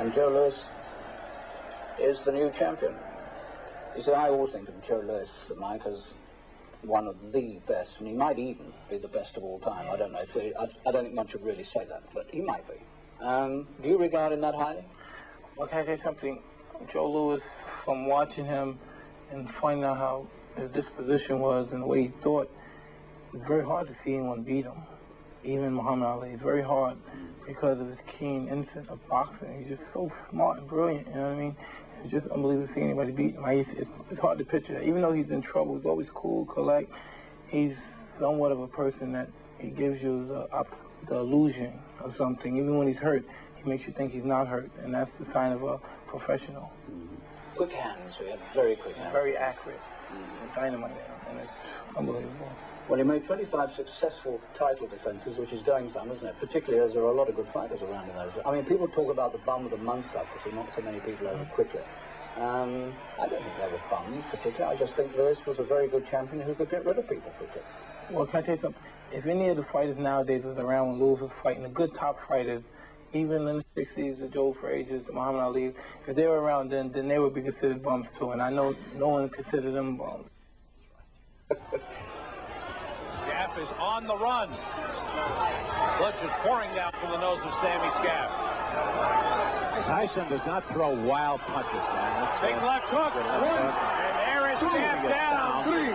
And Joe Louis is the new champion. You see, I always think of Joe Louis, Mike, as one of the best, and he might even be the best of all time. I don't know. I don't think one should really say that, but he might be. Do you regard him that highly? Well, can I say something? Joe Louis, from watching him and finding out how his disposition was and the way he thought, it's very hard to see anyone beat him. Even Muhammad Ali. It's very hard because of his keen instinct of boxing. He's just so smart and brilliant, you know what I mean? It's just unbelievable to see anybody beat him. It's hard to picture that. Even though he's in trouble, he's always cool, collect. He's somewhat of a person that he gives you the illusion of something. Even when he's hurt, he makes you think he's not hurt, and that's the sign of a professional. Quick hands, we have very quick hands. Very accurate, dynamite, and it's unbelievable. Well, he made 25 successful title defenses, which is going some, isn't it? Particularly as there are a lot of good fighters around in those. I mean, people talk about the bum of the month club because he knocked so many people over quickly. I don't think they were bums particularly. I just think Louis was a very good champion who could get rid of people quickly. Well, can I tell you something? If any of the fighters nowadays was around when Louis was fighting, the good top fighters, even in the 60s, the Joe Frazier's, the Muhammad Ali, if they were around then they would be considered bums too, and I know no one considered them bums. Scaff is on the run. Blood just pouring down from the nose of Sammy Scaff. Tyson does not throw wild punches, son. Big left hook. And there is Scaff down. 3,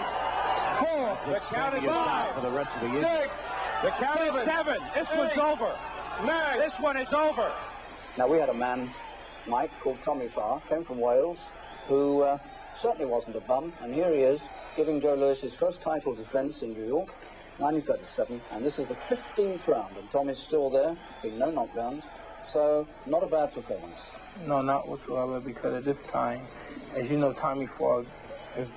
4. The count is 5. For the rest of the year. 6. The count is 7. This one's over. 9. This one is over. Now, we had a man, Mike, called Tommy Farr, came from Wales, who certainly wasn't a bum, and here he is, giving Joe Louis his first title defense in New York, 1937, and this is the 15th round, and Tommy's still there, being no knockdowns, so not a bad performance. No, not whatsoever, because at this time, as you know, Tommy Farr is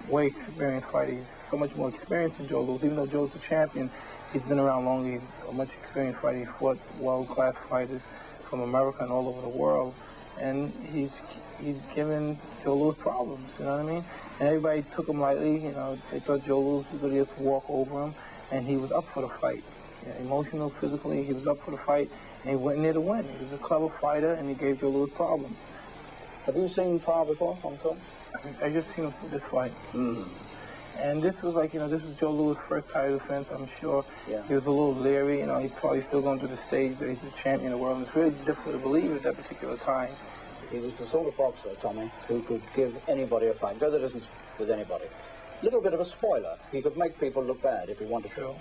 way experienced fighter. He's so much more experienced than Joe Louis. Even though Joe's the champion, he's been around longer. He's a much experienced fighter. He fought world-class fighters from America and all over the world, and he's given Joe Louis problems, you know what I mean? And everybody took him lightly, you know, they thought Joe Louis was going to just walk over him, and he was up for the fight. Yeah, emotional, physically, he was up for the fight, and he went in there to win. He was a clever fighter, and he gave Joe Louis problems. Have you seen Farr before on film? I just seen him for this fight. Mm-hmm. And this was like, you know, this was Joe Louis' first title defense, I'm sure. Yeah. He was a little leery, you know, he's probably still going through the stage that he's the champion of the world. And it's really difficult to believe at that particular time. He was the sort of boxer, Tommy, who could give anybody a fight, go the distance with anybody. Little bit of a spoiler. He could make people look bad if he wanted to.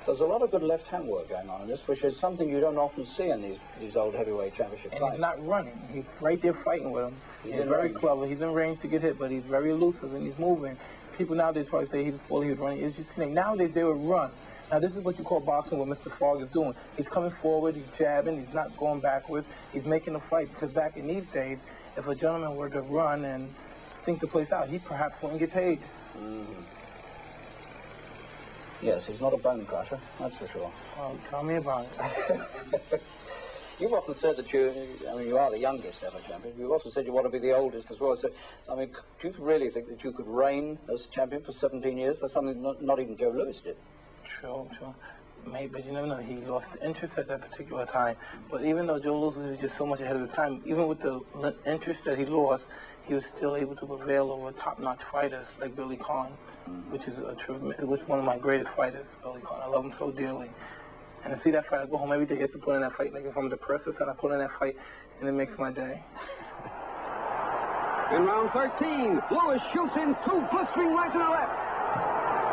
There's a lot of good left-hand work going on in this, which is something you don't often see in these old heavyweight championship fights. And he's not running. He's right there fighting with him. He's very clever. He's in range to get hit, but he's very elusive and he's moving. People nowadays probably say he was spoiled, he was running. It's just, nowadays they would run. Now, this is what you call boxing, what Mr. Fogg is doing. He's coming forward, he's jabbing, he's not going backwards. He's making a fight, because back in these days, if a gentleman were to run and stink the place out, he perhaps wouldn't get paid. Mm-hmm. Yes, he's not a bone crusher, that's for sure. Oh, tell me about it. You've often said that you are the youngest ever champion. You've also said you want to be the oldest as well. So, I mean, do you really think that you could reign as champion for 17 years? That's something not even Joe Louis did. Sure. Maybe, but you never know. He lost interest at that particular time. But even though Joe Louis was just so much ahead of his time, even with the interest that he lost, he was still able to prevail over top-notch fighters like Billy Conn, which is one of my greatest fighters, Billy Conn. I love him so dearly. And to see that fight, I go home every day, get to put in that fight. Like if I'm depressed or something, I put in that fight, and it makes my day. In round 13, Louis shoots in 2 blistering rights and a left.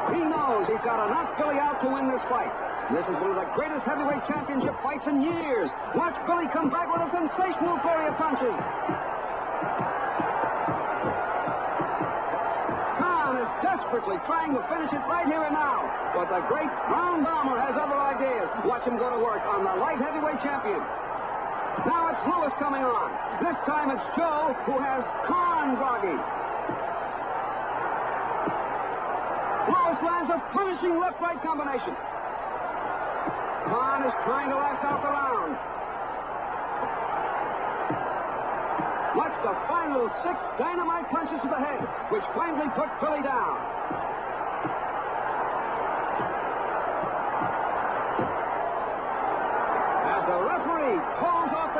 He knows he's got to knock Billy out to win this fight. This is one of the greatest heavyweight championship fights in years. Watch Billy come back with a sensational flurry of punches. Khan is desperately trying to finish it right here and now. But the great Brown Bomber has other ideas. Watch him go to work on the light heavyweight champion. Now it's Louis coming on. This time it's Joe who has Khan groggy. Louis lands a punishing left-right combination. Khan is trying to last out the round. Watch the final 6 dynamite punches to the head, which finally put Billy down. As the referee calls off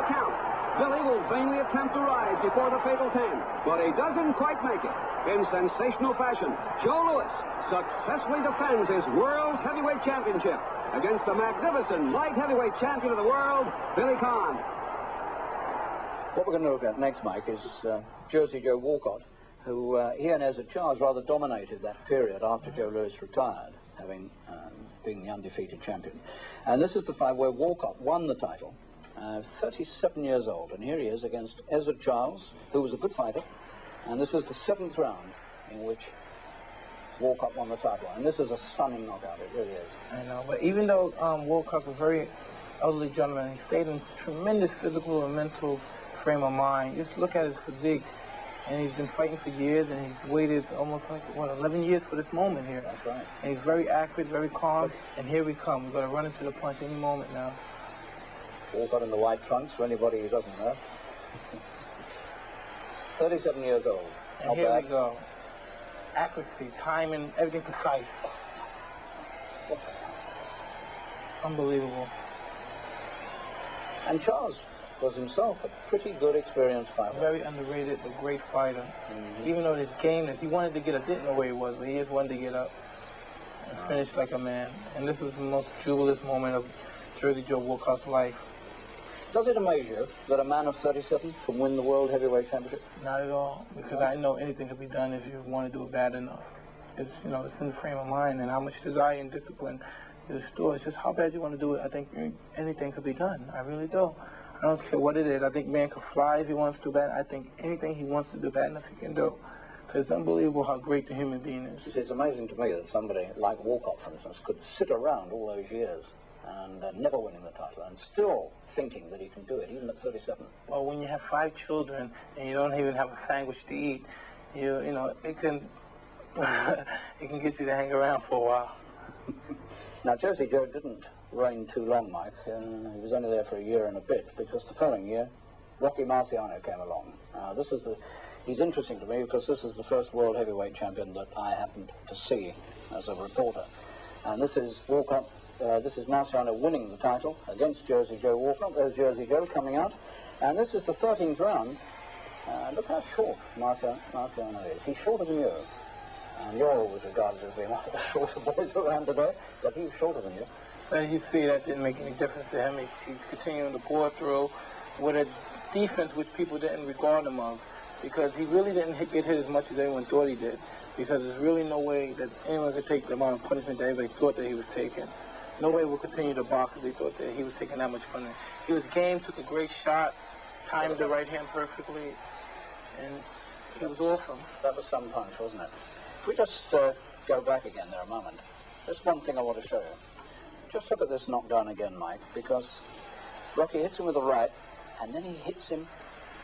attempt to rise before the fatal 10, but he doesn't quite make it. In sensational fashion, Joe Louis successfully defends his World's Heavyweight Championship against the magnificent light heavyweight champion of the world, Billy Conn. What we're going to look at next, Mike, is Jersey Joe Walcott, who he and Ezzard Charles rather dominated that period after Joe Louis retired, having been the undefeated champion. And this is the fight where Walcott won the title, 37 years old, and here he is against Ezzard Charles, who was a good fighter, and this is the 7th round in which Walcott won the title, and this is a stunning knockout, it really is. I know, but even though Walcott was a very elderly gentleman, he stayed in tremendous physical and mental frame of mind. Just look at his physique, and he's been fighting for years, and he's waited almost like, what, 11 years for this moment here. That's right. And he's very accurate, very calm, and here we come. We're going to run into the punch any moment now. Walcott in the white trunks, for anybody who doesn't know. 37 years old. And Not here bad. we go. Accuracy, timing, everything precise. Unbelievable. And Charles was himself a pretty good, experienced fighter. Very underrated, but great fighter. Even though his game is, he wanted to get up, didn't know where he was, but he just wanted to get up and finish like a man. And this is the most jubilous moment of Jersey Joe Walcott's life. Does it amaze you that a man of 37 can win the World Heavyweight Championship? Not at all, because I know anything can be done if you want to do it bad enough. It's, you know, it's in the frame of mind and how much desire and discipline you restore. It's just how bad you want to do it. I think anything could be done. I really do. I don't care what it is. I think man could fly if he wants to bad. I think anything he wants to do bad enough he can do. So it's unbelievable how great the human being is. You see, it's amazing to me that somebody like Walcott, for instance, could sit around all those years and never winning the title and still thinking that he can do it, even at 37. Well, when you have 5 children and you don't even have a sandwich to eat, you know, it can it can get you to hang around for a while. Now, Jersey Joe didn't reign too long, Mike. He was only there for a year and a bit, because the following year, Rocky Marciano came along. He's interesting to me because this is the first World Heavyweight Champion that I happened to see as a reporter. And this is Walcott. This is Marciano winning the title against Jersey Joe Walcott. There's Jersey Joe coming out. And this is the 13th round. Look how short Marciano is. He's shorter than you. And you're always regarded as being one of the shorter boys around today, but he's shorter than you. As you see, that didn't make any difference to him. He's continuing to pour through with a defense which people didn't regard him of, because he really didn't get hit as much as everyone thought he did, because there's really no way that anyone could take the amount of punishment that everybody thought that he was taking. Nobody would continue to box if they thought that he was taking that much punishment. He was game, took a great shot, timed the right hand perfectly, and it was awesome. That was some punch, wasn't it? If we just go back again there a moment, there's one thing I want to show you. Just look at this knockdown again, Mike, because Rocky hits him with a right, and then he hits him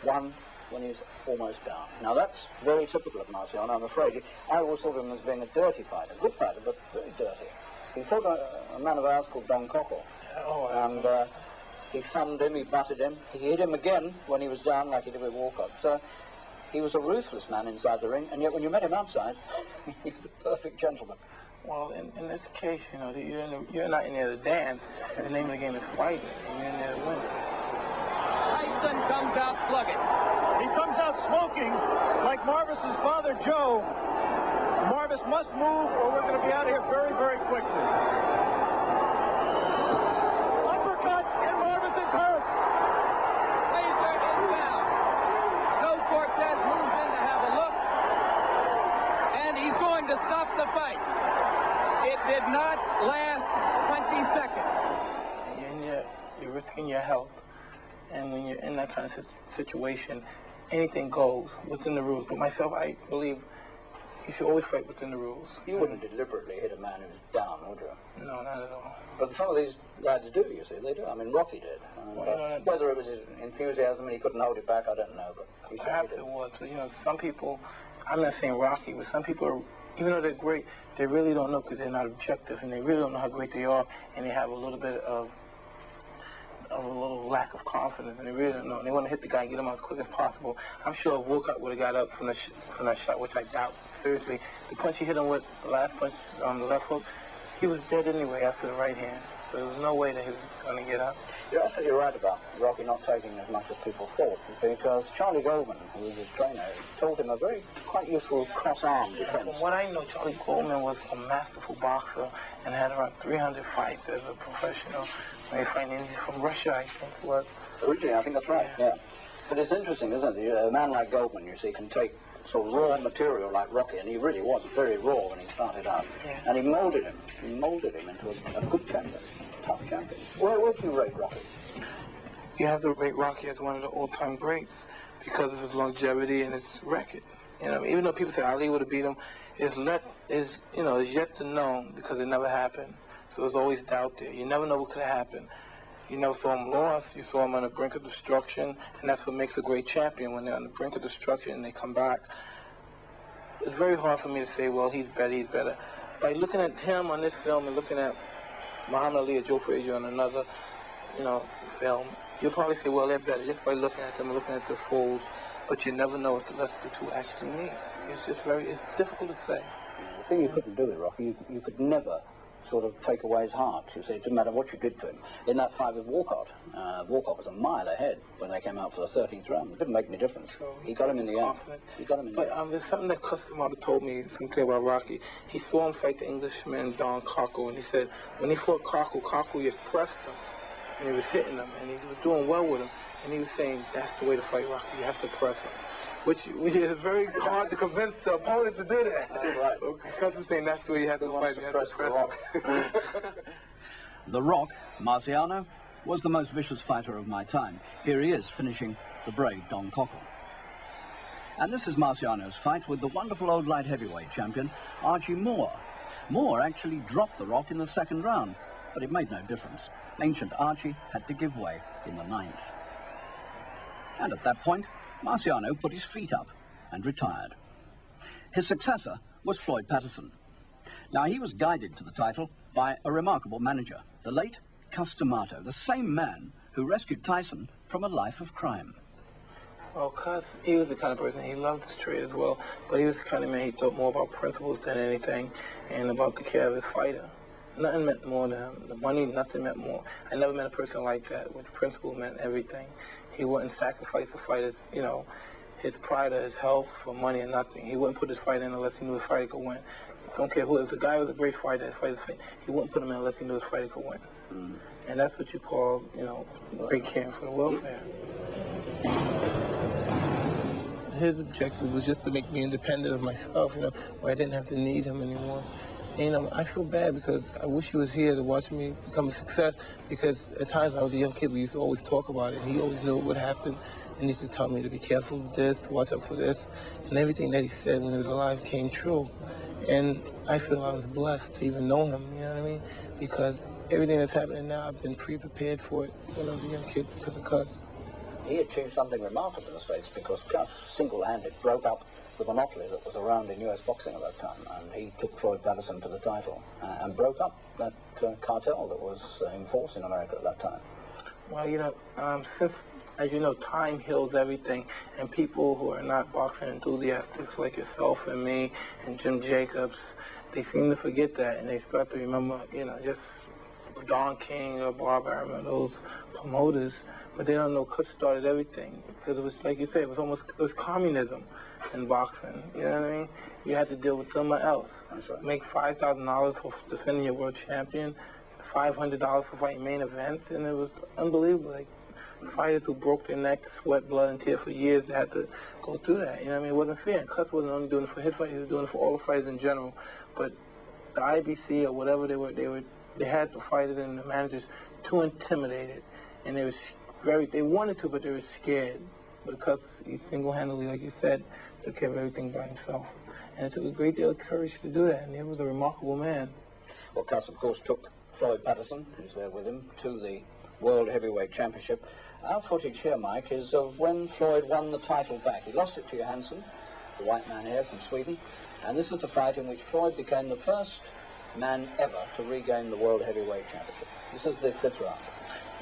one when he's almost down. Now, that's very typical of Marciano, I'm afraid. I always thought of him as being a dirty fighter, good fighter, but very dirty. He fought a man of ours called Don Cockle, and he thumbed him, he butted him, he hit him again when he was down like he did with Walcott. So he was a ruthless man inside the ring, and yet when you met him outside, he's the perfect gentleman. Well, in this case, you know, you're not in there to dance. The name of the game is fighting, and you're in there to win. Tyson comes out slugging. He comes out smoking like Marvis's father, Joe. Marvis must move, or we're going to be out of here very, very quickly. Uppercut, and Marvis is hurt. Laser is down. Joe Cortez moves in to have a look, and he's going to stop the fight. It did not last 20 seconds. You're risking your health, and when you're in that kind of situation, anything goes within the rules. But myself, I believe you should always fight within the rules. You wouldn't deliberately hit a man who's down, would you? No, not at all. But some of these lads do, you see, they do. I mean, Rocky did. And, whether it was his enthusiasm and he couldn't hold it back, I don't know. But he perhaps it was. But, you know, some people, I'm not saying Rocky, but some people are, even though they're great, they really don't know because they're not objective, and they really don't know how great they are, and they have a little bit of a little lack of confidence, and they really don't know. And they want to hit the guy and get him out as quick as possible. I'm sure if Walcott would have got up from that shot, which I doubt, seriously, the punch he hit him with, the last punch on the left hook, he was dead anyway after the right hand. So there was no way that he was going to get up. You're absolutely right about Rocky not taking as much as people thought, because Charlie Goldman, who was his trainer, taught him a quite useful cross-arm defense. From what I know, Charlie Goldman was a masterful boxer and had around 300 fights as a professional. He fighting from Russia, I think it was. Originally, I think that's right, yeah. But it's interesting, isn't it? A man like Goldman, you see, can take sort of raw material like Rocky, and he really was very raw when he started out. Yeah. And he molded him into a good champion, a tough champion. Where do you rate Rocky? You have to rate Rocky as one of the all-time greats because of his longevity and his record. You know, even though people say Ali would have beat him, it's yet to know because it never happened. So there's always doubt there. You never know what could have happened. You never saw him lost. You saw him on the brink of destruction, and that's what makes a great champion, when they're on the brink of destruction and they come back. It's very hard for me to say, well, he's better. By looking at him on this film and looking at Muhammad Ali or Joe Frazier on another, film, you'll probably say, well, they're better just by looking at them and looking at the folds, but you never know what the rest of the two actually mean. It's difficult to say. The thing you couldn't do with Rocky, you could never sort of take away his heart. You see, it didn't matter what you did to him. In that fight with Walcott, Walcott was a mile ahead when they came out for the 13th round. It didn't make any difference. So he got him in the end. He got him in the end. There's something that Customer told me something about Rocky. He saw him fight the Englishman Don Cockle, and he said when he fought Cockle just pressed him, and he was hitting him, and he was doing well with him, and he was saying that's the way to fight Rocky. You have to press him. Which is very hard to convince the opponent to do that. That's right. Because he's saying that's the way you have to fight. You have to press him. The Rock, Marciano, was the most vicious fighter of my time. Here he is, finishing the brave Don Cockle. And this is Marciano's fight with the wonderful old light heavyweight champion, Archie Moore. Moore actually dropped the Rock in the second round, but it made no difference. Ancient Archie had to give way in the 9th. And at that point, Marciano put his feet up and retired. His successor was Floyd Patterson. Now, he was guided to the title by a remarkable manager, the late Cus D'Amato, the same man who rescued Tyson from a life of crime. Well, Cus, he was the kind of person, he loved his trade as well, but he was the kind of man, he thought more about principles than anything, and about the care of his fighter. Nothing meant more to him. The money, nothing meant more. I never met a person like that, where the principle meant everything. He wouldn't sacrifice the fighter's, his pride or his health for money or nothing. He wouldn't put his fight in unless he knew his fighter could win. Don't care who. If the guy was a great fighter, his fighter's fight, he wouldn't put him in unless he knew his fighter could win. Mm. And that's what you call, great caring for the welfare. His objective was just to make me independent of myself, where I didn't have to need him anymore. And, I feel bad because I wish he was here to watch me become a success, because at times I was a young kid, we used to always talk about it, and he always knew what would happen, and he used to tell me to be careful of this, to watch out for this, and everything that he said when he was alive came true. And I feel I was blessed to even know him, you know what I mean? Because everything that's happening now, I've been pre-prepared for it when I was a young kid because of Cus. He achieved something remarkable in the States because Cus single-handed broke up the monopoly that was around in U.S. boxing at that time, and he took Floyd Patterson to the title and broke up that cartel that was in force in America at that time. Well, since, as you know, time heals everything, and people who are not boxing enthusiasts like yourself and me and Jim Jacobs, they seem to forget that, and they start to remember, just Don King or Bob Arum, those promoters, but they don't know Cus started everything, because it was, like you said, it was communism in boxing, you know what I mean? You had to deal with someone else. That's right. Make $5,000 for defending your world champion, $500 for fighting main events, and it was unbelievable. Like, fighters who broke their neck, sweat, blood, and tears for years, they had to go through that. You know what I mean? It wasn't fair. And Cus wasn't only doing it for his fight, he was doing it for all the fighters in general. But the IBC or whatever they had the fighters and the managers too intimidated, and they wanted to, but they were scared, because he single-handedly, like you said, took care of everything by himself. And it took a great deal of courage to do that, and he was a remarkable man. Well, Cus, of course, took Floyd Patterson, who's there with him, to the World Heavyweight Championship. Our footage here, Mike, is of when Floyd won the title back. He lost it to Johansson, the white man here from Sweden, and this is the fight in which Floyd became the first man ever to regain the World Heavyweight Championship. This is the 5th round.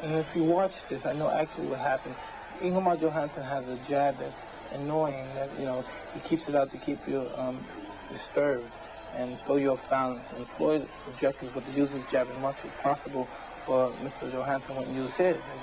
And if you watch this, I know actually what happened. Ingemar Johansson has a jab that's annoying, that, he keeps it out to keep you disturbed and throw you off balance. And Floyd's objective was to use his jab as much as possible for Mr. Johansson wouldn't use his.